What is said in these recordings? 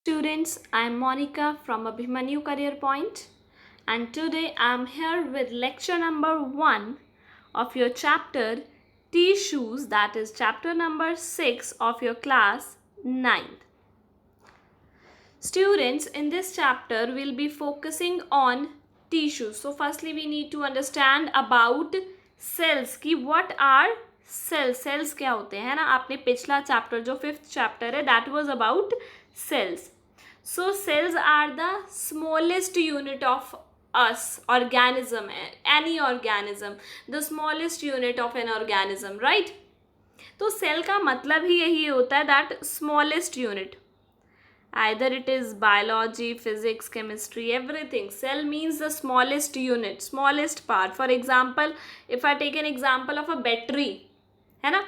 Students, I am Monica from Abhimanyu Career Point, and today I am here with lecture number 1 of your chapter Tissues, that is chapter number 6 of your class 9th. Students, in this chapter we'll be focusing on tissues. So firstly we need to understand about cells कि what are cells क्या होते हैं ना. आपने पिछला chapter जो 5th chapter है that was about cells. So cells are the smallest unit of us organism, any organism, the smallest unit of an organism, right? तो सेल का मतलब ही यही होता है that smallest unit. Either it is biology, physics, chemistry, everything. Cell means the smallest unit, smallest part. For example, if I take an example of a battery, है ना,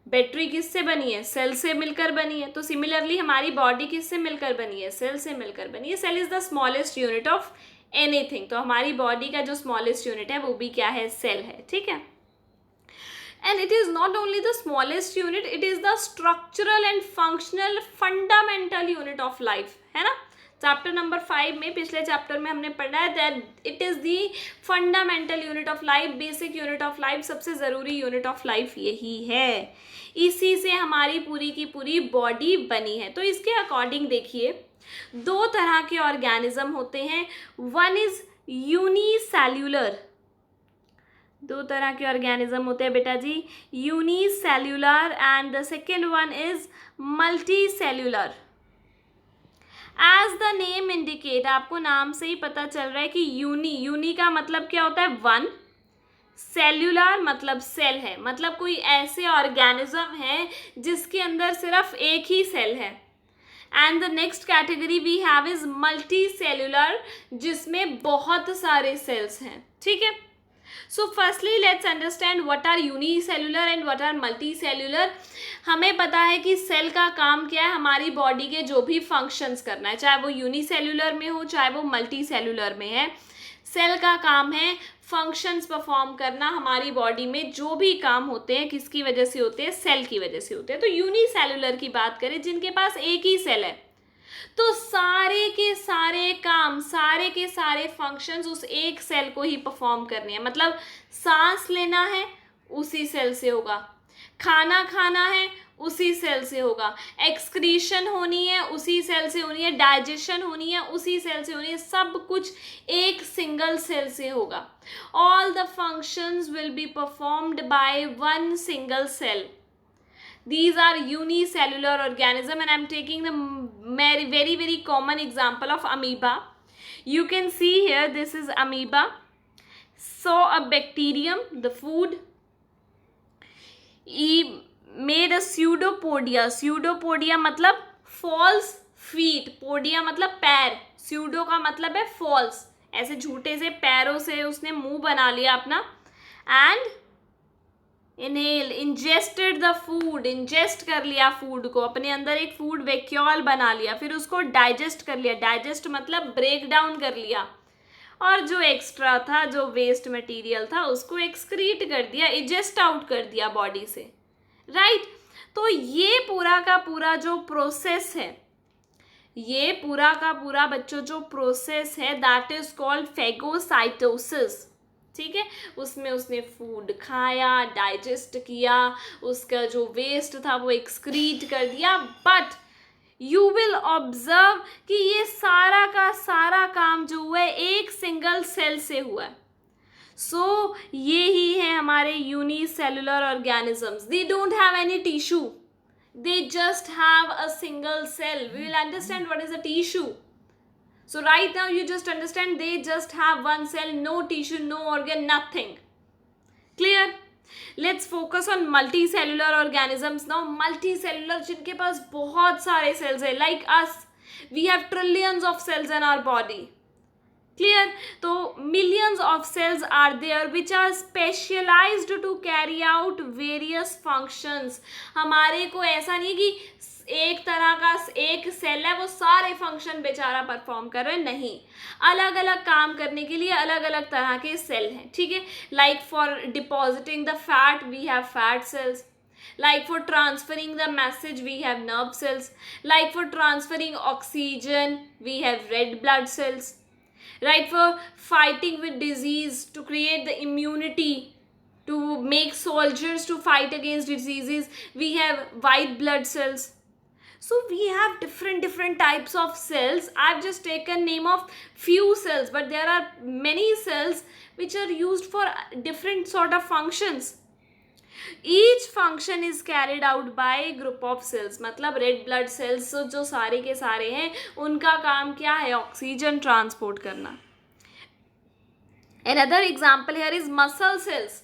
battery किससे बनी है? सेल से मिलकर बनी है. तो सिमिलरली हमारी बॉडी किससे मिलकर बनी है? सेल से मिलकर बनी है. Cell is the smallest unit of anything. तो हमारी बॉडी का जो स्मॉलेस्ट यूनिट है वो भी क्या है? सेल है. ठीक है. And it is not only the smallest unit, it is the structural and functional fundamental unit of life, है ना. चैप्टर नंबर 5 में, पिछले चैप्टर में हमने पढ़ा है that it is the fundamental unit of life, basic unit of life, सबसे ज़रूरी यूनिट ऑफ लाइफ यही है. इसी से हमारी पूरी की पूरी बॉडी बनी है. तो इसके अकॉर्डिंग देखिए, दो तरह के ऑर्गेनिज्म होते हैं. One is unicellular. दो तरह के ऑर्गेनिज्म होते हैं बेटा जी, unicellular, and the second one is multicellular. As the name indicate, आपको नाम से ही पता चल रहा है कि यूनी का मतलब क्या होता है? वन. सेल्यूलर मतलब सेल है, मतलब कोई ऐसे ऑर्गेनिज्म है जिसके अंदर सिर्फ एक ही सेल है. And the next category we have is multicellular, जिसमें बहुत सारे सेल्स हैं. ठीक है. So firstly let's understand what are unicellular and what are multicellular. हमें पता है कि सेल का काम क्या है? हमारी बॉडी के जो भी फंक्शंस करना है, चाहे वो यूनिसेल्यूलर में हो चाहे वो मल्टीसेल्यूलर में है, सेल का काम है फंक्शंस परफॉर्म करना. हमारी बॉडी में जो भी काम होते हैं किसकी वजह से होते हैं? सेल की वजह से होते हैं. तो यूनिसेल्यूलर की बात करें, जिनके पास एक ही सेल है, तो सारे के सारे काम, सारे के सारे फंक्शंस उस एक सेल को ही परफॉर्म करने हैं. मतलब सांस लेना है उसी सेल से होगा, खाना खाना है उसी सेल से होगा, एक्सक्रीशन होनी है उसी सेल से होनी है, डाइजेशन होनी है उसी सेल से होनी है. सब कुछ एक सिंगल सेल से होगा. All the functions will be performed by one single cell. These are unicellular organism, and I am taking the very common example of amoeba. You can see here, this is amoeba. So a bacterium, the food, he made a pseudopodia. Pseudopodia मतलब false feet, podia मतलब पैर, pseudo का मतलब है false, ऐसे झूठे से पैरों से उसने मुंह बना लिया अपना. and inhale, ingested the food, ingest कर लिया फूड को, अपने अंदर एक फूड वैक्यूल बना लिया, फिर उसको डाइजेस्ट कर लिया. डाइजेस्ट मतलब ब्रेक डाउन कर लिया, और जो एक्स्ट्रा था, जो वेस्ट मटेरियल था, उसको एक्सक्रीट कर दिया, इजेस्ट आउट कर दिया बॉडी से. राइट. तो ये पूरा का पूरा जो प्रोसेस है, ये पूरा का पूरा बच्चों जो प्रोसेस है, दैट इज कॉल्ड फेगोसाइटोसिस. ठीक है. उसमें उसने फूड खाया, डाइजेस्ट किया, उसका जो वेस्ट था वो एक्सक्रीट कर दिया. बट यू विल ऑब्जर्व कि ये सारा का सारा काम जो हुआ है एक सिंगल सेल से हुआ है. सो ये ही है हमारे unicellular organisms. They don't have any tissue, they just have a single cell. We will understand what is a tissue. So right now you just understand they just have one cell, no tissue, no organ, nothing. Clear? Let's focus on multicellular organisms now. Multicellular जिनके पास बहुत सारे cells है, like us, we have trillions of cells in our body. Clear? तो millions of cells are there which are specialized to carry out various functions. हमारे को ऐसा नहीं कि एक तरह का एक सेल है वो सारे फंक्शन बेचारा परफॉर्म कर रहे हैं, नहीं. अलग अलग काम करने के लिए अलग अलग तरह के सेल हैं. ठीक है. Like for depositing the fat we have fat cells, Like for transferring the message, we have nerve cells. Like for transferring oxygen, we have red blood cells. Right, for fighting with disease, to create the immunity, to make soldiers to fight against diseases, we have white blood cells. So we have different types of cells. I've just taken name of few cells, but there are many cells which are used for different sort of functions. Each function is carried out by a group of cells. मतलब red blood cells जो सारे के सारे हैं, उनका काम क्या है? ऑक्सीजन ट्रांसपोर्ट करना. Another example here is muscle cells,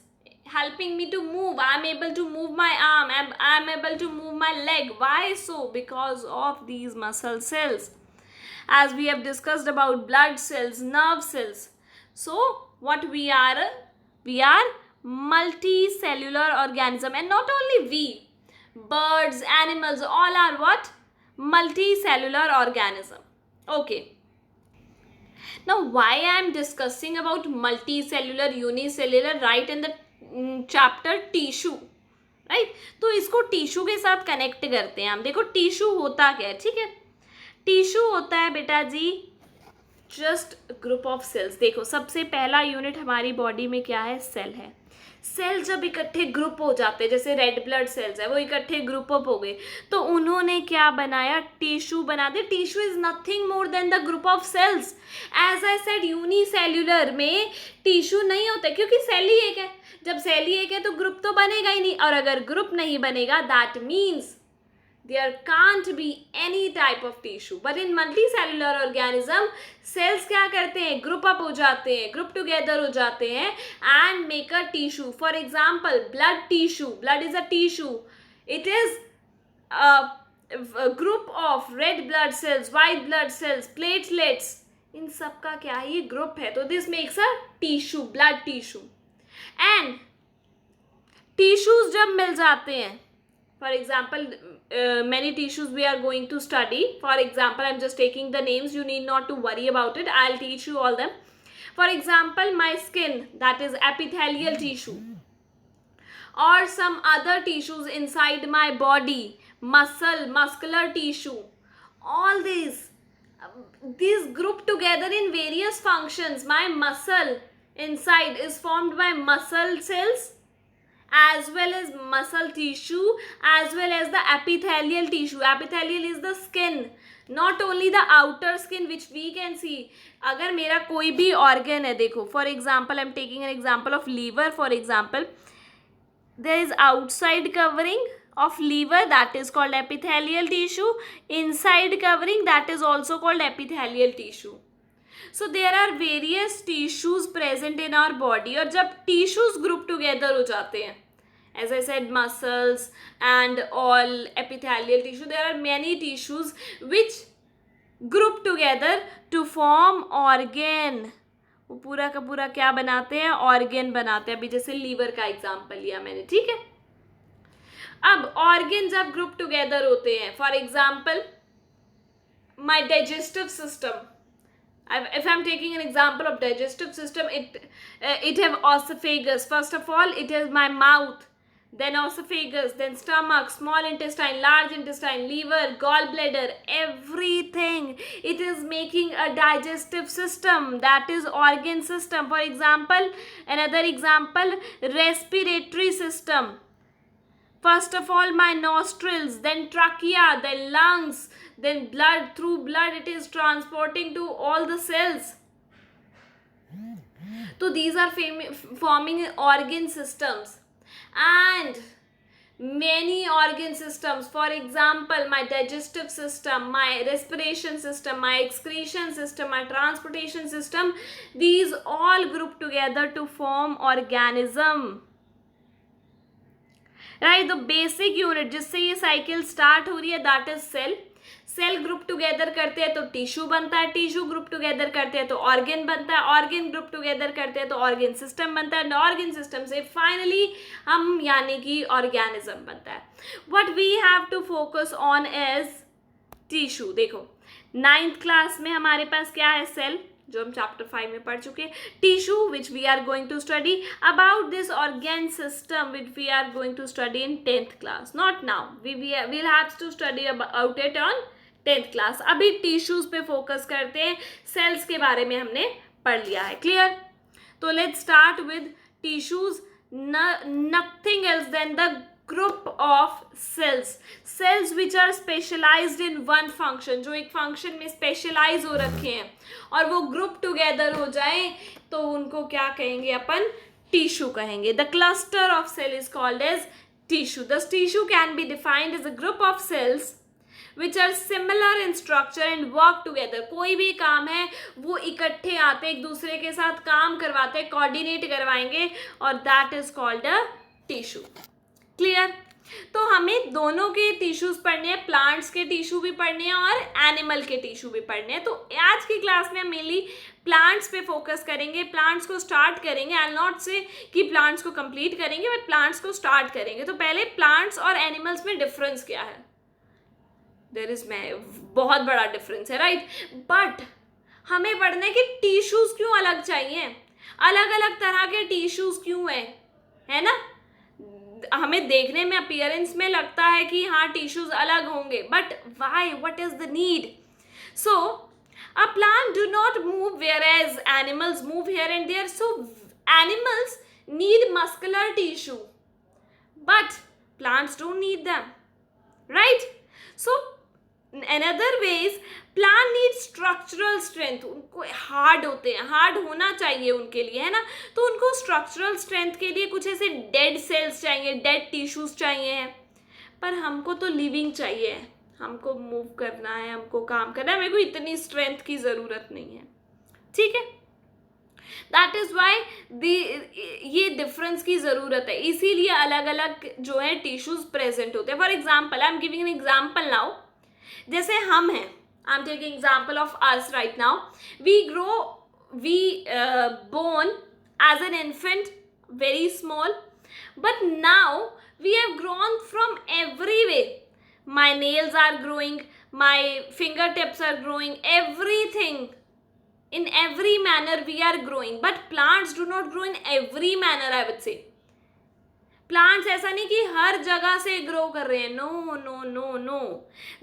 helping me to move. I am able to move my arm, I am able to move my leg. Why so? Because of these muscle cells. As we have discussed about blood cells, nerve cells. So what we are multicellular organism. And not only we, birds, animals, all are what? Multicellular organism. Okay. Now why I am discussing about multicellular, unicellular right in the chapter tissue, right? तो इसको tissue के साथ connect करते हैं हम. देखो tissue होता क्या है, ठीक है? टिश्यू होता है बेटा जी जस्ट ग्रुप ऑफ सेल्स. देखो सबसे पहला यूनिट हमारी बॉडी में क्या है? सेल है. सेल जब इकट्ठे ग्रुप हो जाते हैं, जैसे रेड ब्लड सेल्स है, वो इकट्ठे ग्रुप अप हो गए, तो उन्होंने क्या बनाया? टिश्यू बना दे. Tissue is nothing more than the group of cells. As I said, unicellular में टिश्यू नहीं होता क्योंकि सेल ही एक है. जब सेल ही एक है तो ग्रुप तो बनेगा ही नहीं, और अगर ग्रुप नहीं बनेगा that means there can't be any type of tissue. But in multicellular organism, cells क्या करते हैं? ग्रुप अप हो जाते हैं, ग्रुप टुगेदर हो जाते हैं and make a tissue. For example, blood tissue. Blood is a tissue. It is a group of red blood cells, white blood cells, platelets. इन सब का क्या है? ये ग्रुप है. तो this makes a tissue, blood tissue. And tissues जब मिल जाते हैं, for example, many tissues we are going to study. For example, I'm just taking the names. You need not to worry about it. I'll teach you all them. For example, my skin, that is epithelial tissue. Or some other tissues inside my body. Muscular tissue. All these group together in various functions. My muscle inside is formed by muscle cells, as well as muscle tissue, as well as the epithelial tissue. Epithelial is the skin, not only the outer skin which we can see. अगर मेरा कोई भी organ है, देखो for example, I'm taking an example of liver. For example, there is outside covering of liver, that is called epithelial tissue. Inside covering, that is also called epithelial tissue. So there are various tissues present in our body. और जब tissues group together हो जाते हैं, as I said, muscles and all epithelial tissue, there are many tissues which group together to form organ. वो पूरा का पूरा क्या बनाते हैं? organ बनाते हैं. अभी जैसे liver का example लिया मैंने, ठीक है? अब organ जब group together होते हैं, for example, my digestive system. If I'm taking an example of digestive system, it have esophagus. First of all, it is my mouth, then esophagus, then stomach, small intestine, large intestine, liver, gallbladder, everything. It is making a digestive system, that is organ system. For example, another example, respiratory system. First of all, my nostrils, then trachea, then lungs, then blood. Through blood it is transporting to all the cells. So these are forming organ systems. And many organ systems, for example, my digestive system, my respiration system, my excretion system, my transportation system, these all group together to form organism. Right. The basic unit जिससे ये cycle start हो रही है, that is cell. Cell group together करते हैं तो tissue बनता है, टिश्यू ग्रुप टुगेदर करते हैं तो ऑर्गन बनता है, ऑर्गन ग्रुप टुगेदर करते हैं तो ऑर्गन सिस्टम बनता है, ऑर्गन सिस्टम से फाइनली हम यानी कि ऑर्गेनिज्म बनता है. What we have to focus on is tissue. देखो 9th क्लास में हमारे पास क्या है? सेल. जो हम चैप्टर 5 में पढ़ चुके हैं. Tissue which we are going to study about this organ system which we are going to study in 10th class. Not now, we will have to study about it on 10th class. अभी tissues पे फोकस करते हैं. Sales के बारे में हमने पढ़ लिया है. क्लियर? तो let's start with tissues. Nothing else than the group of cells which are specialized in one function, जो एक फंक्शन में स्पेशलाइज हो रखे हैं और वो ग्रुप टुगेदर हो जाए तो उनको क्या कहेंगे अपन? टिश्यू कहेंगे. The cluster of cell is called as tissue. The tissue can be defined as a group of cells which are similar in structure and work together. कोई भी काम है वो इकट्ठे आते, एक दूसरे के साथ काम करवाते, कोऑर्डिनेट करवाएंगे और that is called a tissue. Clear? तो हमें दोनों के टिश्यूज पढ़ने हैं, प्लांट्स के टिश्यू भी पढ़ने हैं और एनिमल के टिश्यू भी पढ़ने हैं. तो आज की क्लास में हम मेनली प्लांट्स पे फोकस करेंगे. प्लांट्स को स्टार्ट करेंगे. आई विल नॉट से कि प्लांट्स को कंप्लीट करेंगे, बट प्लांट्स को स्टार्ट करेंगे. तो पहले प्लांट्स और एनिमल्स में डिफरेंस क्या है? देयर इज बहुत बड़ा डिफरेंस है, राइट? बट हमें पढ़ना है कि टिश्यूज क्यों अलग चाहिए, अलग अलग तरह के टिश्यूज क्यों है ना? हमें देखने में अपीयरेंस में लगता है कि हाँ टिश्यूज अलग होंगे, but why? What is the need? So a plant do not move whereas animals move here and there. So animals need muscular tissue but plants don't need them, right? So another ways plant needs structural strength. उनको hard होते हैं, hard होना चाहिए उनके लिए, है ना? तो उनको स्ट्रक्चरल स्ट्रेंथ के लिए कुछ ऐसे डेड सेल्स चाहिए, डेड टिश्यूज चाहिए हैं. पर हमको तो लिविंग चाहिए, हमको मूव करना है, हमको काम करना है. मेरे को इतनी स्ट्रेंथ की ज़रूरत नहीं है. ठीक है? दैट इज़ वाई ये डिफरेंस की ज़रूरत है. इसीलिए अलग अलग जो है टिश्यूज प्रेजेंट होते हैं. For example, I am giving an example now. जैसे हम हैं, I am taking example of us right now. We born as an infant, very small, but now we have grown from every way. My nails are growing, my fingertips are growing, everything. In every manner we are growing, but plants do not grow in every manner, I would say. Plants ऐसा नहीं कि हर जगह से grow कर रहे हैं. No no no no,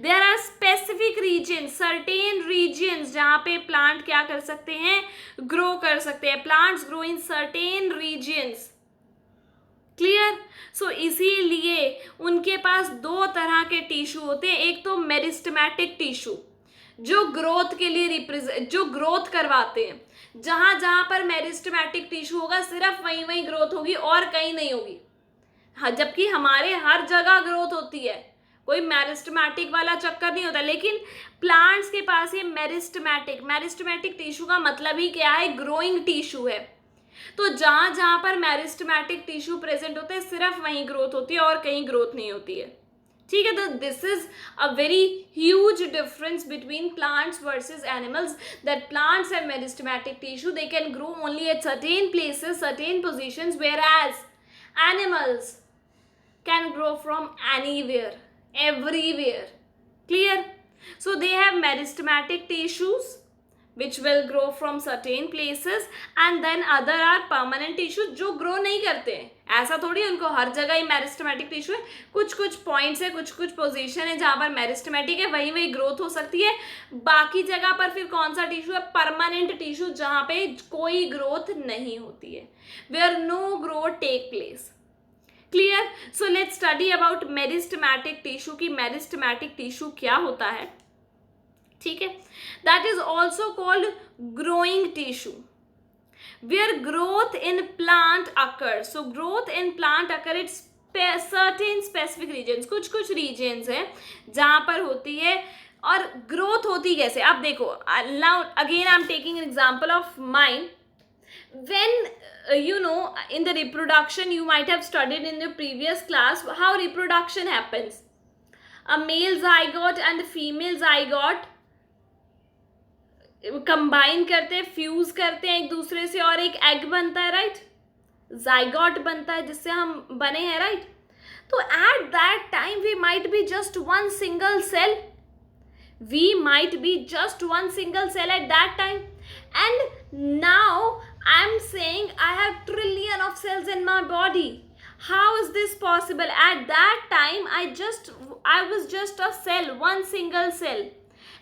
there are specific regions, certain regions जहाँ पे प्लांट क्या कर सकते हैं? ग्रो कर सकते हैं. Plants grow in certain regions. Clear? So इसीलिए उनके पास दो तरह के टिश्यू होते हैं. एक तो मेरिस्टेमेटिक टिश्यू जो ग्रोथ के लिए जो ग्रोथ करवाते हैं. जहाँ जहाँ पर मेरिस्टेमेटिक टिश्यू होगा सिर्फ वहीं वहीं ग्रोथ होगी और कहीं नहीं होगी. हाँ, जबकि हमारे हर जगह ग्रोथ होती है, कोई मेरिस्टेमेटिक वाला चक्कर नहीं होता. लेकिन प्लांट्स के पास ये मेरिस्टेमेटिक टिश्यू का मतलब ही क्या है? ग्रोइंग टिश्यू है. तो जहाँ जहाँ पर मेरिस्टेमेटिक टिश्यू प्रेजेंट होते हैं सिर्फ वहीं ग्रोथ होती है और कहीं ग्रोथ नहीं होती है. ठीक है? तो this is a very huge difference between plants versus animals. That plants have meristematic tissue, they can grow only at certain places, certain positions, whereas animals can grow from anywhere, everywhere. Clear? So they have meristematic tissues which will grow from certain places and then other are permanent tissues जो grow नहीं करते हैं. ऐसा थोड़ी उनको हर जगह ही meristematic tissue है. कुछ कुछ पॉइंट्स है, कुछ कुछ पोजीशन है जहाँ पर मेरिस्टेमेटिक है, वहीं वहीं ग्रोथ हो सकती है. बाकी जगह पर फिर कौन सा टिश्यू है? परमानेंट टिश्यू जहाँ पे कोई ग्रोथ नहीं होती है, where no growth take place. Clear? So let's study about meristematic tissue की मेरिस्टेमेटिक टिश्यू क्या होता है. ठीक है? That is also called growing tissue, where growth in plant occur. So growth in plant occur it's certain specific regions. कुछ कुछ regions हैं जहाँ पर होती है. और ग्रोथ होती कैसे? आप देखो, now again I am taking an example of mine. When in the reproduction, you might have studied in the previous class how reproduction happens. A male zygote and a female zygote combine करते हैं, fuse करते हैं एक दूसरे से और एक egg बनता है, राइट? zygote बनता है जिससे हम बने हैं, राइट? तो at that time we might be just one single cell at that time. And now I am saying I have trillion of cells in my body. How is this possible? At that time I was just a cell, one single cell,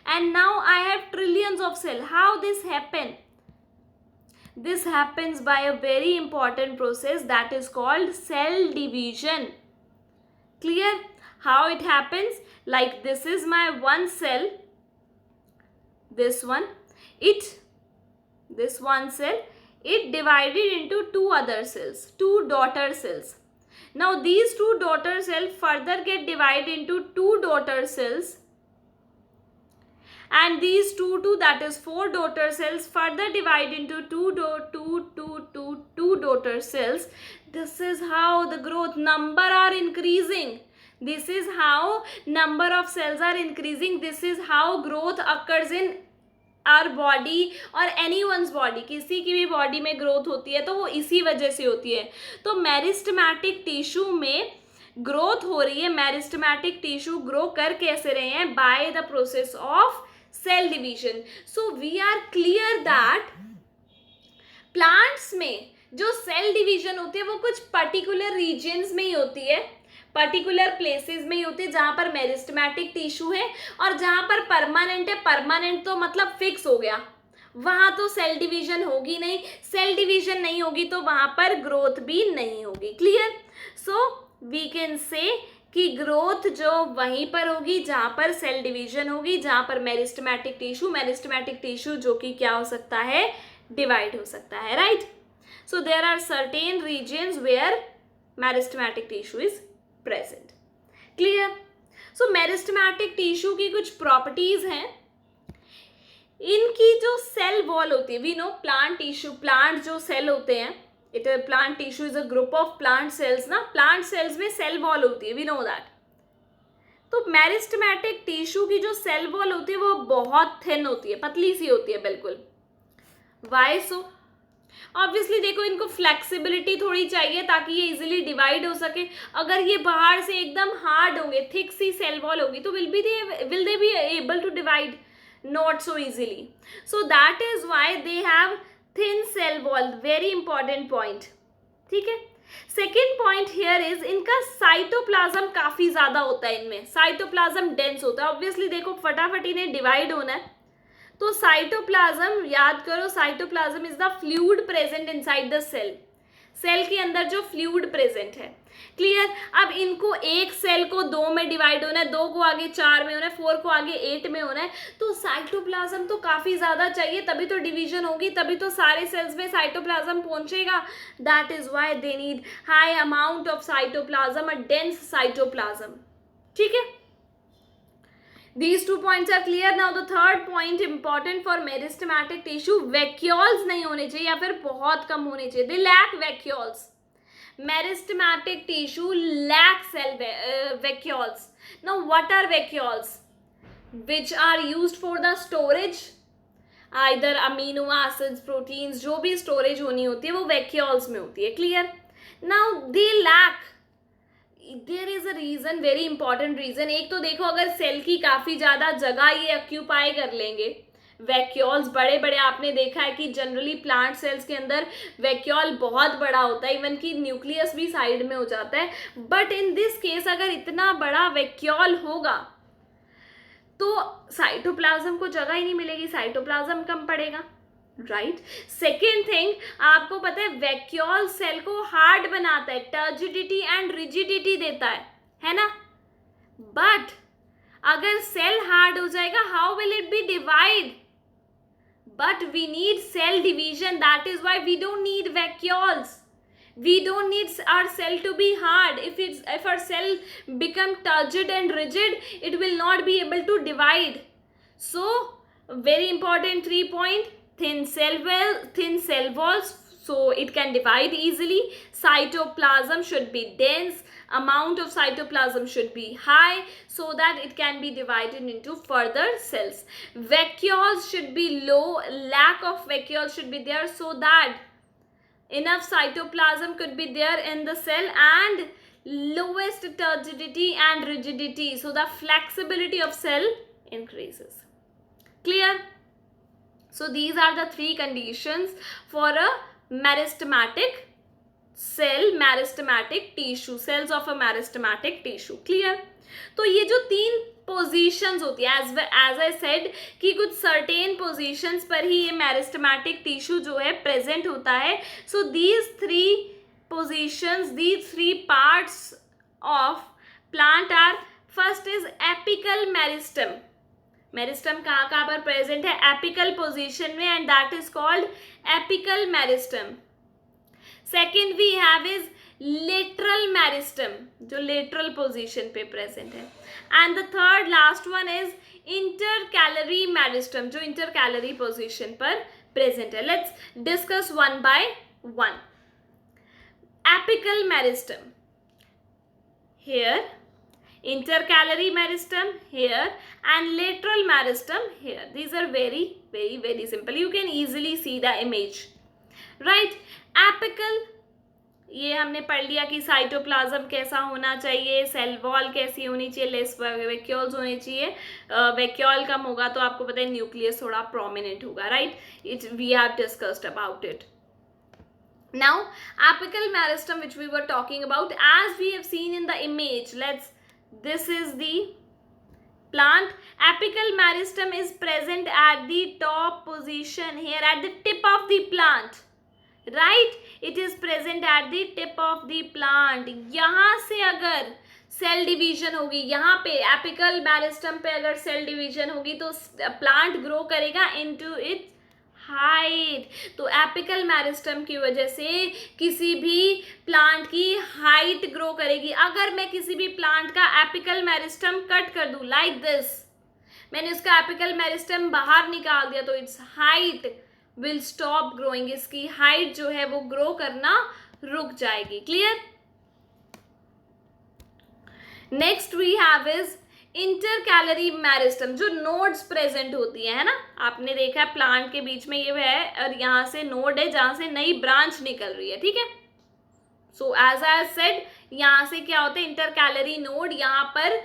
and now I have trillions of cells. How this happened? This happens by a very important process that is called cell division. Clear? How it happens? Like this is my one cell, this one, this one cell, it divided into two other cells, two daughter cells. Now these two daughter cells further get divided into two daughter cells, and these two, that is 4 daughter cells, further divide into two daughter cells. This is how the growth number are increasing. This is how number of cells are increasing. This is how growth occurs in our body और anyone's body. किसी की भी body में growth होती है तो वो इसी वजह से होती है. तो मेरिस्टेमेटिक टिश्यू में ग्रोथ हो रही है. मेरिस्टेमेटिक टिश्यू ग्रो कर कैसे रहे हैं? By the process of cell division. So we are clear that plants में जो सेल डिवीजन होती है वो कुछ पर्टिकुलर रीजन्स में ही होती है, पर्टिकुलर प्लेसेस में ही होती है जहां पर मेरिस्टेमेटिक टिश्यू है, और जहां पर परमानेंट है, परमानेंट तो मतलब फिक्स हो गया, वहां तो सेल डिवीजन होगी नहीं. सेल डिवीजन नहीं होगी तो वहां पर ग्रोथ भी नहीं होगी. Clear? So we can say कि ग्रोथ जो वहीं पर होगी जहां पर सेल डिवीजन होगी, जहां पर मेरिस्टेमेटिक टिश्यू जो कि क्या हो सकता है? डिवाइड हो सकता है. Right? So there are certain regions where meristematic tissue is present. Clear? So meristematic tissue की कुछ प्रॉपर्टीज हैं. इनकी जो सेल वॉल होती है, we know plant tissue, plant जो सेल होते हैं, it plant tissue is a group of plant cells ना. प्लांट सेल्स में सेल वॉल होती है, वी नो दैट. तो मेरिस्टेमेटिक टिश्यू की जो सेल वॉल होती है वो बहुत थिन होती है, पतली सी होती है बिल्कुल. वाई सो? ऑब्वियसली देखो, इनको फ्लेक्सिबिलिटी थोड़ी चाहिए ताकि ये इजीली डिवाइड हो सके. अगर ये बाहर से एकदम हार्ड होंगे, थिक सी सेल वॉल होगी, तो will they be able to divide? Not so easily. So that is why they have thin cell wall. Very important point. ठीक है? सेकेंड पॉइंट हियर इज इनका साइटोप्लाज्म काफी ज्यादा होता है. इनमें साइटोप्लाज्म डेंस होता है. ऑब्वियसली देखो, फटाफट इन्हें डिवाइड होना है, तो साइटोप्लाज्म याद करो, cytoplasm is the fluid present inside the cell. Cell के अंदर जो फ्लूइड प्रेजेंट है. क्लियर? अब इनको एक सेल को 2 में डिवाइड होना है, 2 को आगे 4 में होना है, 4 को आगे 8 में होना है, तो साइटोप्लाज्म तो काफी ज्यादा चाहिए, तभी तो डिवीजन होगी, तभी तो सारे सेल्स में साइटोप्लाज्म पहुंचेगा. That is why they need high amount of cytoplasm, a dense cytoplasm. ठीक है? These 2 points are clear. Now the third point important for meristematic tissue, vacuoles नहीं होने चाहिए या फिर बहुत कम होने चाहिए. They lack vacuoles. Meristematic tissue lacks vacuoles. Now what are vacuoles? Which are used for the storage, either amino acids, proteins, जो भी storage होनी होती है वो vacuoles में होती है. Clear? Now they lack. There is a reason, very important reason. एक तो देखो, अगर सेल की काफी ज्यादा जगह ये ऑक्यूपाई कर लेंगे, वैक्यूल्स बड़े बड़े, आपने देखा है कि जनरली प्लांट सेल्स के अंदर वैक्यूल बहुत बड़ा होता है, इवन कि न्यूक्लियस भी साइड में हो जाता है. बट इन दिस केस अगर इतना बड़ा वैक्यूल होगा तो साइटोप्लाज्म को जगह ही नहीं मिलेगी, साइटोप्लाज्म कम पड़ेगा. राइट? सेकेंड थिंग, आपको पता है वैक्यूल सेल को हार्ड बनाता है, टर्जिडिटी एंड रिजिडिटी देता है ना. बट अगर सेल हार्ड हो जाएगा, how will it be divide? But we need cell division. That is why we don't need vacuoles. We don't need our cell to be hard. If our cell become turgid and rigid, it will not be able to divide. So very important 3 point. Thin cell walls, so it can divide easily. Cytoplasm should be dense. Amount of cytoplasm should be high so that it can be divided into further cells. Vacuoles should be low. Lack of vacuoles should be there so that enough cytoplasm could be there in the cell, and lowest turgidity and rigidity, so the flexibility of cell increases. Clear? So these are the three conditions for a meristematic cell, meristematic tissue, cells of a meristematic tissue. Clear? तो ये जो तीन positions होती है, as I said कि कुछ certain positions पर ही ये मेरिस्टेमेटिक टिश्यू जो है प्रेजेंट होता है. So these three positions, these three parts of plant are, first is apical meristem. Meristem कहाँ कहाँ पर प्रेजेंट है? एपिकल पोजीशन में, and that is called apical meristem. Second we have is lateral meristem, जो lateral position पे present है. And the third last one is intercalary meristem, जो intercalary position पर प्रेजेंट है. Let's discuss one by one. Apical meristem, here intercalary meristem here and lateral meristem here. These are very simple. You can easily see the image, right? Apical, ये हमने पढ़ लिया कि cytoplasm कैसा होना चाहिए, सेल वॉल कैसी होनी चाहिए, लेस वैक्यूल्स होने चाहिए. वैक्यूल कम होगा तो आपको पता है न्यूक्लियस थोड़ा प्रोमिनेंट होगा, right? It we have discussed about it. Now, apical meristem, which we were talking about, as we have seen in the image, this is the plant. Apical meristem is present at the top position here, at the tip of the plant, right? It is present at the tip of the plant. यहाँ से अगर cell division होगी, यहाँ पे apical meristem पे अगर cell division होगी तो प्लांट ग्रो करेगा इनटू इट्स हाइट. तो एपिकल मेरिस्टम की वजह से किसी भी प्लांट की हाइट ग्रो करेगी. अगर मैं किसी भी प्लांट का एपिकल मेरिस्टम कट कर दूं लाइक दिस, मैंने उसका एपिकल मेरिस्टम बाहर निकाल दिया, तो it's height will stop growing. इसकी हाइट जो है वो ग्रो करना रुक जाएगी. Clear? Next we have is intercalary meristem, जो नोड्स प्रेजेंट होती है ना. आपने देखा है प्लांट के बीच में ये है और यहाँ से नोड है जहाँ से नई ब्रांच निकल रही है, ठीक है. सो एज आई सेड, यहाँ से क्या होता है इंटरकैलरी नोड, यहाँ पर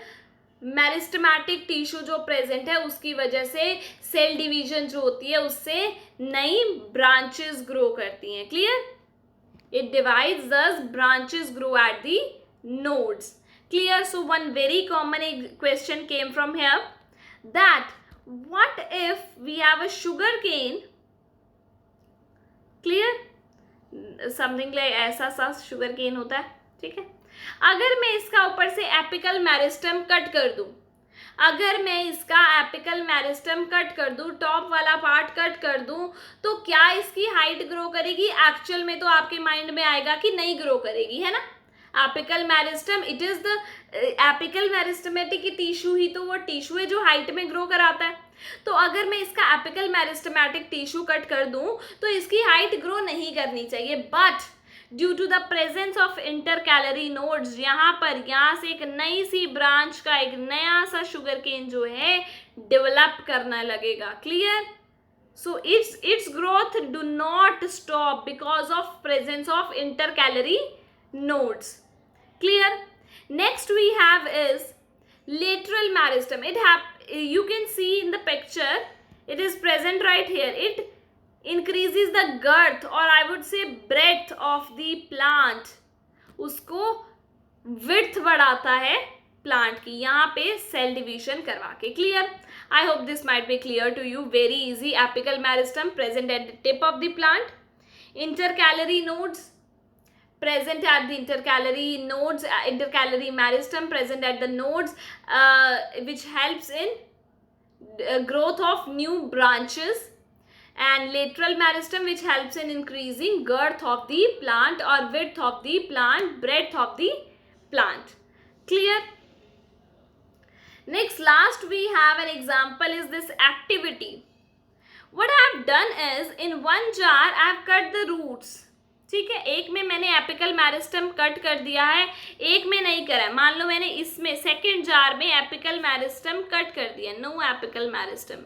मेरिस्टेमेटिक टिश्यू जो प्रेजेंट है उसकी वजह से सेल डिवीजन जो होती है उससे नई ब्रांचेस ग्रो करती हैं. क्लियर? इट डिवाइड्स, दस branches grow at the nodes. Clear? So one very common question came from here, that what if we have a sugar cane? Clear? Something like ऐसा सा sugar cane होता है, ठीक है. अगर मैं इसका ऊपर से एपिकल मेरिस्टम कट कर दूं, अगर मैं इसका एपिकल मेरिस्टम कट कर दूं, टॉप वाला पार्ट कट कर दूं, तो क्या इसकी हाइट ग्रो करेगी? एक्चुअल में तो आपके माइंड में आएगा कि नहीं ग्रो करेगी, है ना. Apical meristem, it is the apical meristematic tissue ही तो वो टिश्यू है जो हाइट में ग्रो कराता है. तो अगर मैं इसका एपिकल मेरिस्टेमेटिक टिश्यू कट कर दूं तो इसकी हाइट ग्रो नहीं करनी चाहिए. But due to the presence of intercalary nodes, यहाँ से एक नई सी ब्रांच का एक नया सा शुगर केन जो है डेवलप करना लगेगा. Clear? So its growth do not stop because of presence of intercalary nodes. Clear? Next we have is lateral meristem. You can see in the picture, it is present right here. It increases the girth, or I would say breadth of the plant. उसको width बढ़ाता है plant की, यहाँ पे cell division करवा के. Clear? I hope this might be clear to you. Very easy. Apical meristem present at the tip of the plant. Intercalary nodes present at the intercalary nodes. Intercalary meristem present at the nodes, which helps in growth of new branches. And lateral meristem, which helps in increasing girth of the plant or width of the plant, breadth of the plant. Clear? Next, last we have an example is this activity. What I have done is, in one jar I have cut the roots. ठीक है, एक में मैंने apical meristem cut कर दिया है, एक में नहीं करा है. मान लो मैंने इसमें सेकेंड जार में एपिकल मेरिस्टम कट कर दिया, no apical meristem.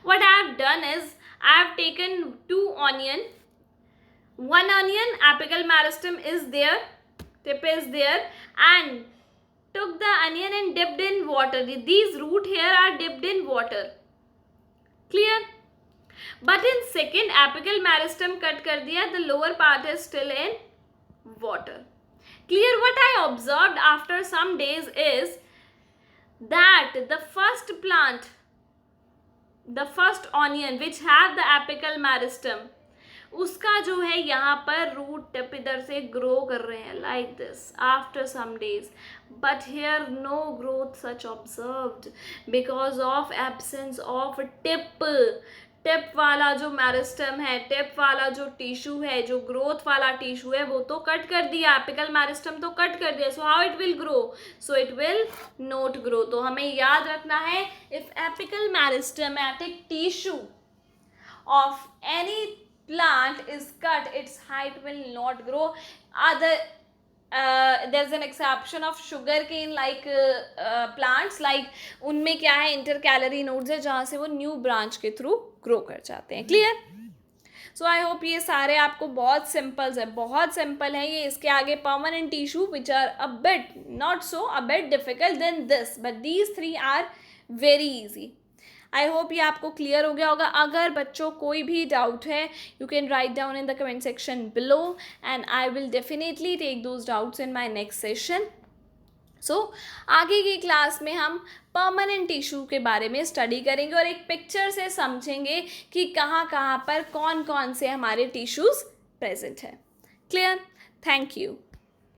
What I have done is, I have taken 2 onion. One onion, apical meristem is there, tip is there, and took the onion and dipped in water. These root here are dipped in water. Clear? But in second apical meristem cut कर दिया, the lower part is still in water. Clear? What I observed after some days is that the first plant, the first onion which have the apical meristem, उसका जो है यहाँ पर root tip इधर से grow कर रहे हैं like this after some days, but here no growth such observed because of absence of tip. Tip वाला जो मेरिस्टम है, टिप वाला जो टिश्यू है, जो ग्रोथ वाला टिश्यू है, वो तो कट कर दिया, एपिकल मेरिस्टम तो कट कर दिया. So how it will grow? So it will not grow. तो हमें याद रखना है, if apical meristematic tissue of any plant is cut, its height will not grow. Other there's an exception of sugarcane like plants, like उनमें क्या है, intercalary nodes है जहाँ से वो new branch के थ्रू grow कर जाते हैं. क्लियर? सो आई होप ये सारे आपको बहुत सिंपल्स है, बहुत सिंपल है ये. इसके आगे permanent tissue which are a bit not so a bit difficult than this, but these three are very easy. I hope ये आपको क्लियर हो गया होगा. अगर बच्चों कोई भी डाउट है, you can write down in the comment section below and I will definitely take those doubts in my next session. So आगे की क्लास में हम परमानेंट टिश्यू के बारे में स्टडी करेंगे और एक पिक्चर से समझेंगे कि कहाँ कहाँ पर कौन कौन से हमारे टिश्यूज़ प्रेजेंट है. क्लियर? Thank you.